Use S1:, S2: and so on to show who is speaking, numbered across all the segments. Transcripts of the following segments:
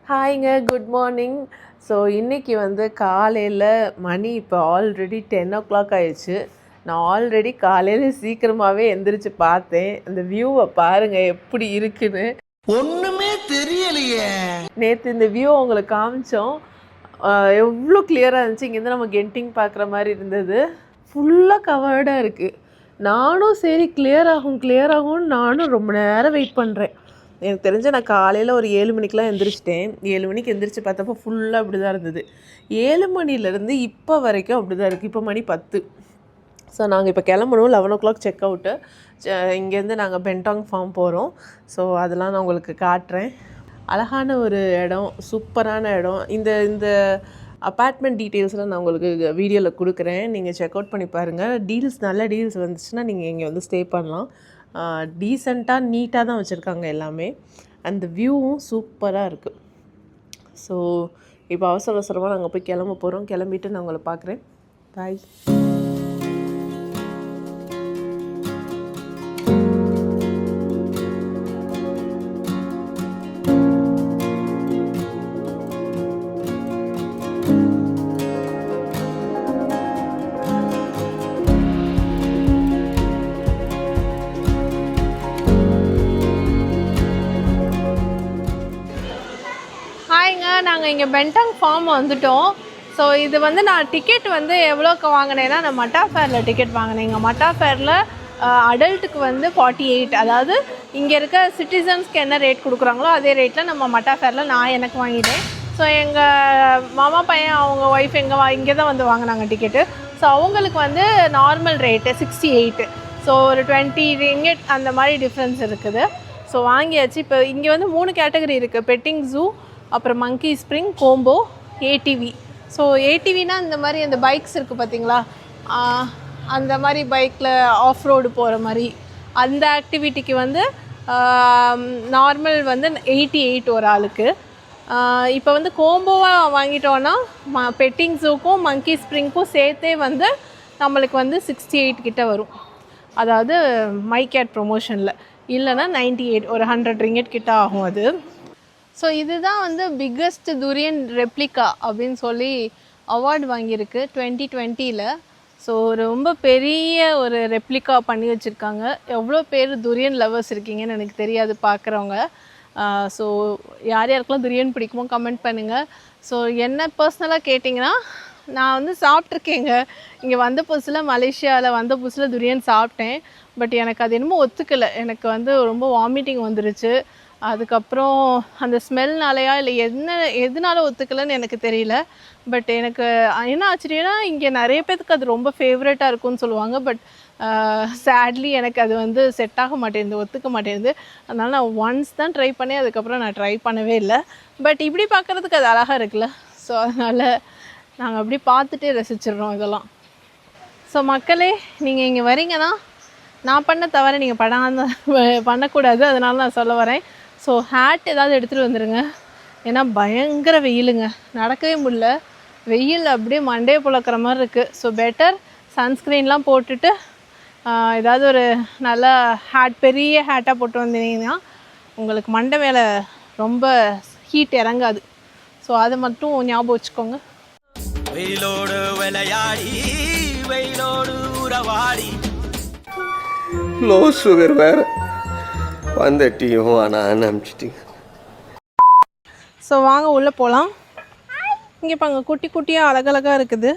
S1: ஹாய்ங்க, good morning. So இன்றைக்கி வந்து காலையில் மணி இப்போ ஆல்ரெடி 10 o'clock ஆயிடுச்சு. நான் ஆல்ரெடி காலையில் சீக்கிரமாகவே எந்திரிச்சு பார்த்தேன். அந்த வியூவை பாருங்கள் எப்படி இருக்குன்னு.
S2: ஒன்றுமே தெரியலையே.
S1: நேற்று இந்த வியூ உங்களுக்கு காமிச்சோம். எவ்வளோ கிளியராக இருந்துச்சு. இங்கேருந்து நம்ம கென்டிங் பார்க்குற மாதிரி இருந்தது. ஃபுல்லாக கவர்டாக இருக்குது. நானும் சரி கிளியர் ஆகும்னு நானும் ரொம்ப நேரம் வெயிட் பண்ணுறேன். எனக்கு தெரிஞ்ச நான் காலையில் ஒரு 7 மணிக்கெலாம் எந்திரிச்சிட்டேன். 7 மணிக்கு எந்திரிச்சு பார்த்தப்போ ஃபுல்லாக அப்படி தான் இருந்தது. 7 மணிலேருந்து இப்போ வரைக்கும் அப்படி தான் இருக்குது. இப்போ மணி 10. ஸோ நாங்கள் இப்போ கிளம்பணும். 11 o'clock செக் அவுட்டு. இங்கேருந்து நாங்கள் பென்டாங் ஃபார்ம் போகிறோம். ஸோ அதெல்லாம் நான் உங்களுக்கு காட்டுறேன். அழகான ஒரு இடம், சூப்பரான இடம். இந்த அப்பார்ட்மெண்ட் டீட்டெயில்ஸ்லாம் நான் உங்களுக்கு வீடியோவில் கொடுக்குறேன். நீங்கள் செக் அவுட் பண்ணி பாருங்கள். நல்ல டீல்ஸ் வந்துச்சுன்னா நீங்கள் இங்கே வந்து ஸ்டே பண்ணலாம். டீசெண்டாக நீட்டாக தான் வச்சுருக்காங்க எல்லாமே. அந்த வியூவும் சூப்பராக இருக்குது. ஸோ இப்போ அவசரமாக நாங்கள் போய் கிளம்ப போகிறோம். கிளம்பிட்டு நான் உங்களை பார்க்குறேன். பாய். நாங்கள் இங்கே பென்டாங் ஃபார்ம் வந்துட்டோம். ஸோ இது வந்து நான் டிக்கெட் வந்து எவ்வளோக்கு வாங்கினேன்னா, நான் மட்டா ஃபேரில் டிக்கெட் வாங்கினேன். இங்கே மட்டா ஃபேரில் அடல்ட்டுக்கு வந்து 48. அதாவது இங்கே இருக்க சிட்டிசன்ஸ்க்கு என்ன ரேட் கொடுக்குறாங்களோ அதே ரேட்டில் நம்ம மட்டா ஃபேரில் நான் எனக்கு வாங்கிட்டேன். ஸோ எங்கள் மாமா பையன் அவங்க ஒய்ஃப் இங்கே தான் வந்து வாங்கினாங்க டிக்கெட்டு. ஸோ அவங்களுக்கு வந்து நார்மல் ரேட்டு 68. ஸோ ஒரு 20 ringgit அந்த மாதிரி டிஃப்ரென்ஸ் இருக்குது. ஸோ வாங்கியாச்சு. இப்போ இங்கே வந்து 3 கேட்டகரி இருக்குது. பெட்டிங் ஜூ, அப்புறம் மங்கி ஸ்ப்ரிங், கோம்போ, ஏடிவி. ஸோ ஏடிவினா இந்த மாதிரி அந்த பைக்ஸ் இருக்குது பார்த்தீங்களா, அந்த மாதிரி பைக்கில் ஆஃப் ரோடு போகிற மாதிரி அந்த ஆக்டிவிட்டிக்கு வந்து நார்மல் வந்து 88 ஒரு ஆளுக்கு. இப்போ வந்து கோம்போவாக வாங்கிட்டோன்னா பெட்டிங் ஜூக்கும் மங்கி ஸ்ப்ரிங்க்கும் சேர்த்தே வந்து நம்மளுக்கு வந்து 68 கிட்ட வரும். அதாவது மை கேட் ப்ரொமோஷனில். இல்லைன்னா 98, ஒரு 100 ringgit கிட்ட ஆகும் அது. ஸோ இதுதான் வந்து பிக்கஸ்ட் துரியன் ரெப்ளிகா அப்படின்னு சொல்லி அவார்டு வாங்கியிருக்கு 2020. ஸோ ரொம்ப பெரிய ஒரு ரெப்ளிகா பண்ணி வச்சுருக்காங்க. எவ்வளோ பேர் துரியன் லவர்ஸ் இருக்கீங்கன்னு எனக்கு தெரியாது பார்க்குறவங்க. ஸோ யாருக்கெல்லாம் துரியன் பிடிக்குமோ கமெண்ட் பண்ணுங்கள். ஸோ என்ன பர்சனலாக கேட்டிங்கன்னா, நான் வந்து சாப்பிட்ருக்கேங்க. இங்கே வந்த புதுசில், மலேசியாவில் வந்த புதுசில் துரியன் சாப்பிட்டேன். பட் எனக்கு அது என்னமோ ஒத்துக்கலை. எனக்கு வந்து ரொம்ப வாமிட்டிங் வந்துருச்சு. அதுக்கப்புறம் அந்த ஸ்மெல்னாலையா இல்லை எதனால ஒத்துக்கலைன்னு எனக்கு தெரியல. பட் எனக்கு என்ன ஆச்சரியன்னா, இங்கே நிறைய பேருக்கு அது ரொம்ப ஃபேவரட்டாக இருக்கும்னு சொல்லுவாங்க. பட் சேட்லி எனக்கு அது வந்து செட் ஆக மாட்டேங்குது, ஒத்துக்க மாட்டேங்குது. அதனால் நான் ஒன்ஸ் தான் ட்ரை பண்ணேன். அதுக்கப்புறம் நான் ட்ரை பண்ணவே இல்லை. பட் இப்படி பார்க்குறதுக்கு அது அழகாக இருக்குல்ல. ஸோ அதனால் நாங்கள் அப்படி பார்த்துட்டே ரசிச்சிடுறோம் இதெல்லாம். ஸோ மக்களே, நீங்கள் இங்கே வரீங்கன்னா நான் பண்ண தவிர நீங்கள் பண்ணக்கூடாது. அதனால நான் சொல்ல வரேன். ஸோ ஹேட் ஏதாவது எடுத்துகிட்டு வந்துடுங்க. ஏன்னா பயங்கர வெயிலுங்க, நடக்கவே முடியல. வெயில் அப்படியே மண்டையை புழக்கிற மாதிரி இருக்குது. ஸோ பெட்டர் சன்ஸ்க்ரீன்லாம் போட்டுட்டு ஏதாவது ஒரு நல்ல பெரிய ஹேட்டாக போட்டு வந்தீங்கன்னா உங்களுக்கு மண்டை மேலே ரொம்ப ஹீட் இறங்காது. ஸோ அதை மட்டும் ஞாபகம் வச்சுக்கோங்க. வெயிலோடு விளையாடி வெயிலோடு உறவாடி
S2: லோ சுகர் வேறு வந்த டீயும் ஆனால் அனுப்பிச்சிட்டிங்க.
S1: ஸோ வாங்க உள்ளே போகலாம். இங்கே பாங்க குட்டி குட்டியாக அழகழகாக இருக்குது.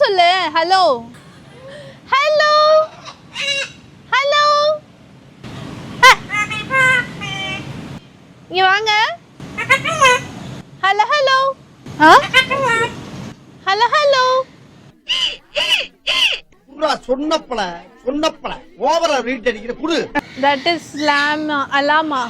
S1: சொல்லு. ஹலோ ஹலோ ஹலோ, இங்க வாங்க. Hello hello hello hello.
S2: சொன்னப்பல ஓவரா ரீட் அடிக்கிற குடு.
S1: தட் இஸ் லாமா, அலாமா,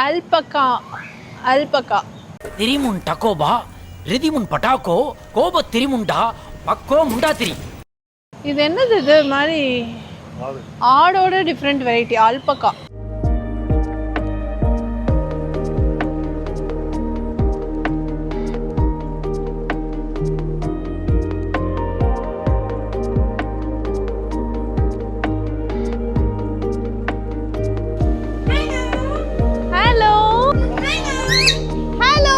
S1: அல்பகா. அல்பகா
S3: திரிமுன் டகோபா ரிதிமுன் பட்டாக்கோ கோப திரிமுண்டா பக்கோ முண்டா திரி.
S1: இது என்னது? இது மாதிரி ஆடோட different variety alpaca. Hello hello.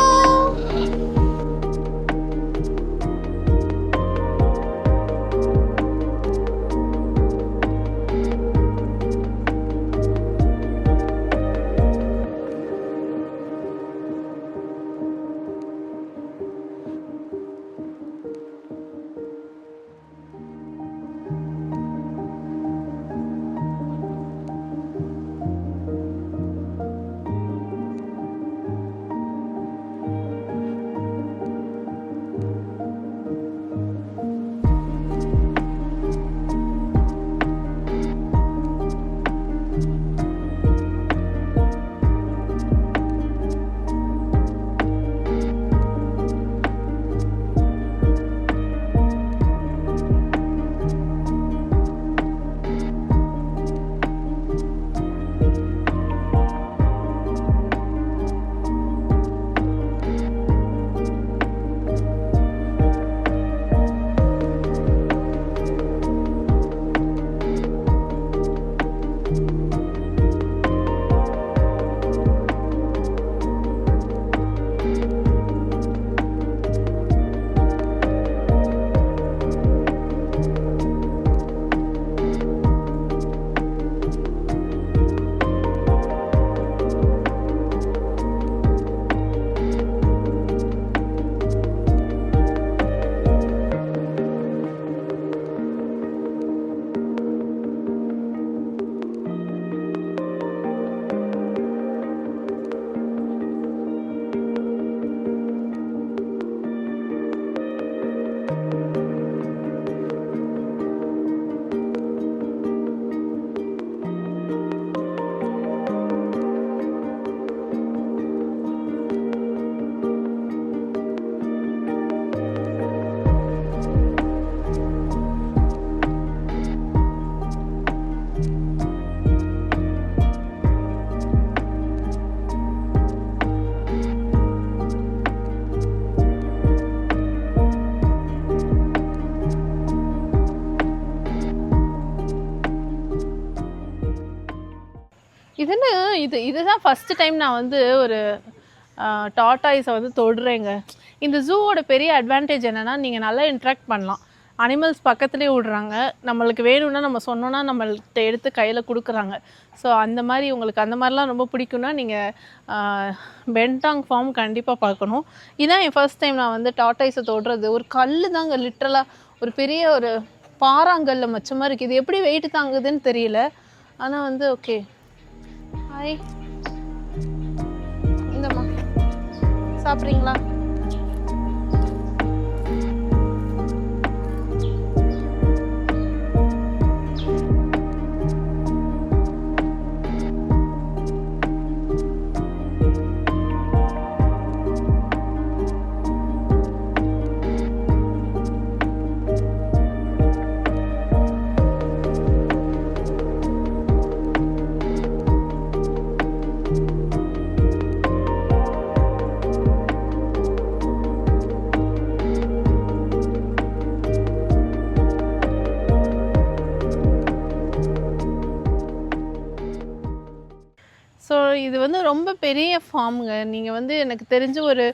S1: இதுன்னு இதுதான் ஃபஸ்ட்டு டைம் நான் வந்து ஒரு டாட்டாய்ஸை வந்து தொடுறேங்க. இந்த ஜூவோட பெரிய அட்வான்டேஜ் என்னென்னா, நீங்கள் நல்லா இன்ட்ராக்ட் பண்ணலாம். அனிமல்ஸ் பக்கத்துலேயே விடுறாங்க. நம்மளுக்கு வேணும்னா நம்ம சொன்னோன்னா நம்மள்கிட்ட எடுத்து கையில் கொடுக்குறாங்க. ஸோ அந்த மாதிரி உங்களுக்கு அந்த மாதிரிலாம் ரொம்ப பிடிக்குன்னா நீங்கள் பென்டாங் ஃபார்ம் கண்டிப்பாக பார்க்கணும். இதுதான் என் ஃபர்ஸ்ட் டைம் நான் வந்து டாட்டாய்ஸை தொடுறது. ஒரு கல் தாங்க, லிட்ரலாக ஒரு பெரிய ஒரு பாறாங்கல்ல மச்ச மாதிரி இருக்குது. இது எப்படி வெயிட் தாங்குதுன்னு தெரியல. ஆனால் வந்து ஓகே. ஹாய், இந்தம்மா சாப்பிட்றீங்களா? ஸோ இது வந்து ரொம்ப பெரிய ஃபார்முங்க. நீங்கள் வந்து எனக்கு தெரிஞ்சு ஒரு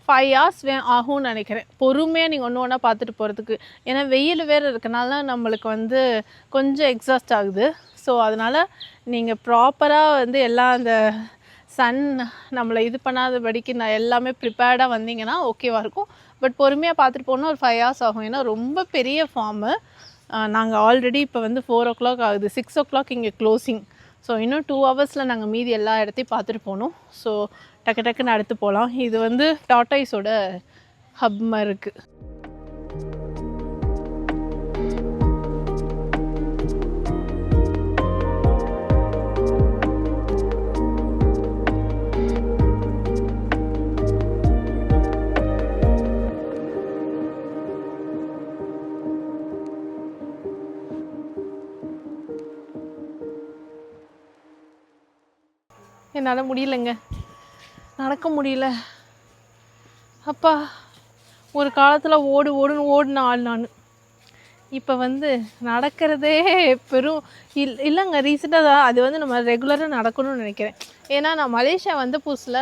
S1: 5 hours ஆகும்னு நினைக்கிறேன். பொறுமையாக நீங்கள் ஒன்று ஒன்றா பார்த்துட்டு போகிறதுக்கு. ஏன்னா வெயில் வேறு இருக்கனால நம்மளுக்கு வந்து கொஞ்சம் எக்ஸாஸ்ட் ஆகுது. ஸோ அதனால் நீங்கள் ப்ராப்பராக வந்து எல்லாம் அந்த சன் நம்மளை இது பண்ணாதபடிக்கு நான் எல்லாமே ப்ரிப்பேர்டாக வந்தீங்கன்னா ஓகேவாக இருக்கும். பட் பொறுமையாக பார்த்துட்டு போனால் ஒரு 5 hours ஆகும். ஏன்னா ரொம்ப பெரிய ஃபார்மு. நாங்கள் ஆல்ரெடி இப்போ வந்து 4 o'clock ஆகுது, 6 o'clock இங்கே க்ளோசிங். ஸோ இன்னும் 2 hours நாங்கள் மீதி எல்லா இடத்தையும் பார்த்துட்டு போகணும். ஸோ டக்குன்னு அடுத்து போகலாம். இது வந்து டாட்டாய்ஸோட ஹப் மாதிரி இருக்குது. என்னால் முடியலைங்க, நடக்க முடியல. அப்பா, ஒரு காலத்தில் ஓடுன்னு ஓடின ஆள் நான். இப்போ வந்து நடக்கிறதே பெரும் இல்லைங்க. ரீசெண்டாக தான் அது வந்து நம்ம ரெகுலராக நடக்கணும்னு நினைக்கிறேன். ஏன்னா நான் மலேசியா வந்த புதுசில்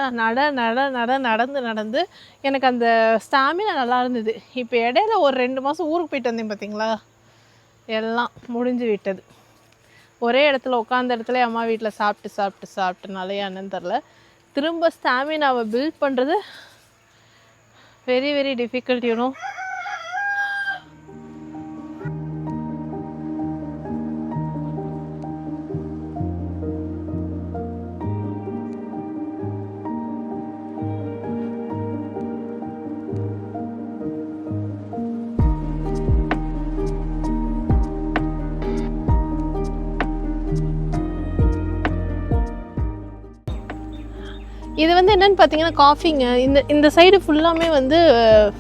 S1: நடந்து எனக்கு அந்த ஸ்டாமினா நல்லா இருந்தது. இப்போ இடையில ஒரு 2 மாதம் ஊருக்கு போயிட்டு வந்தேன் பார்த்தீங்களா, எல்லாம் முடிஞ்சு விட்டது. ஒரே இடத்துல உட்காந்த இடத்துல அம்மா வீட்டில் சாப்பிட்டுனாலே என்னன்னு தெரில. திரும்ப ஸ்டாமினாவை பில்ட் பண்ணுறது வெரி வெரி டிஃபிகல்ட் யூனோ. இது வந்து என்னென்னு பார்த்தீங்கன்னா காஃபிங்க. இந்த சைடு ஃபுல்லாமே வந்து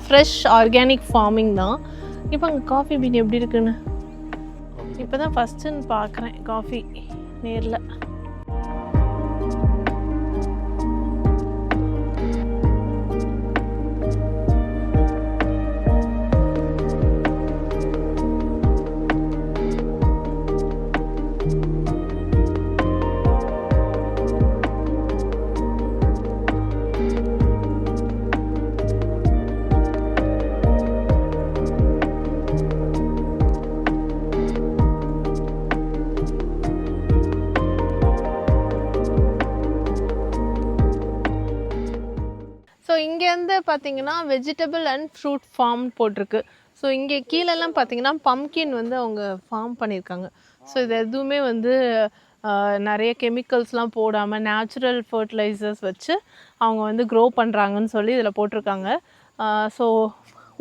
S1: ஃப்ரெஷ் ஆர்கானிக் ஃபார்மிங் தான். இப்போ அங்கே காஃபி பீன் எப்படி இருக்குன்னு இப்போ தான் ஃபஸ்ட்டுன்னு பார்க்குறேன் காஃபி நேரில். ஸோ இங்கேருந்து பார்த்தீங்கன்னா வெஜிடபிள் அண்ட் ஃப்ரூட் ஃபார்ம் போட்டிருக்கு. ஸோ இங்கே கீழெல்லாம் பார்த்தீங்கன்னா பம்கின் வந்து அவங்க ஃபார்ம் பண்ணியிருக்காங்க. ஸோ இது எதுவுமே வந்து நிறைய கெமிக்கல்ஸ்லாம் போடாமல் நேச்சுரல் ஃபர்டிலைசர்ஸ் வச்சு அவங்க வந்து க்ரோ பண்ணுறாங்கன்னு சொல்லி இதில் போட்டிருக்காங்க. ஸோ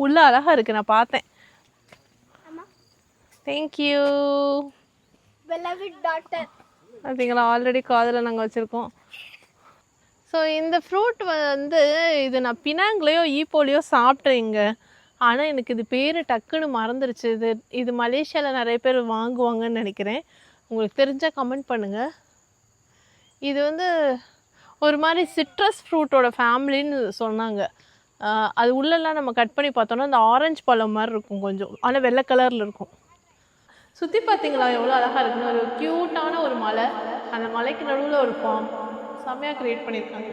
S1: உள்ளே அழகாக இருக்குது, நான் பார்த்தேன். தேங்க்யூ. பார்த்தீங்களா, ஆல்ரெடி காதில் நாங்கள் வச்சுருக்கோம். ஸோ இந்த ஃப்ரூட் வந்து இது நான் பினாங்லேயோ ஈப்போலையோ சாப்பிட்டேங்க. ஆனால் எனக்கு இது பேர் டக்குன்னு மறந்துருச்சு. இது மலேசியாவில் நிறைய பேர் வாங்குவாங்கன்னு நினைக்கிறேன். உங்களுக்கு தெரிஞ்சால் கமெண்ட் பண்ணுங்கள். இது வந்து ஒரு மாதிரி சிட்ரஸ் ஃப்ரூட்டோட ஃபேமிலின்னு சொன்னாங்க. அது உள்ளெல்லாம் நம்ம கட் பண்ணி பார்த்தோன்னா அந்த ஆரஞ்சு பழம் மாதிரி இருக்கும் கொஞ்சம், ஆனால் வெள்ளை கலரில் இருக்கும். சுற்றி பார்த்தீங்களா எவ்வளோ அழகாக இருக்குன்னு. ஒரு க்யூட்டான ஒரு மலை, அந்த மலைக்கு நடுவில் ஒரு ஃபார்ம் செம்மையாக க்ரியேட் பண்ணியிருக்காங்க.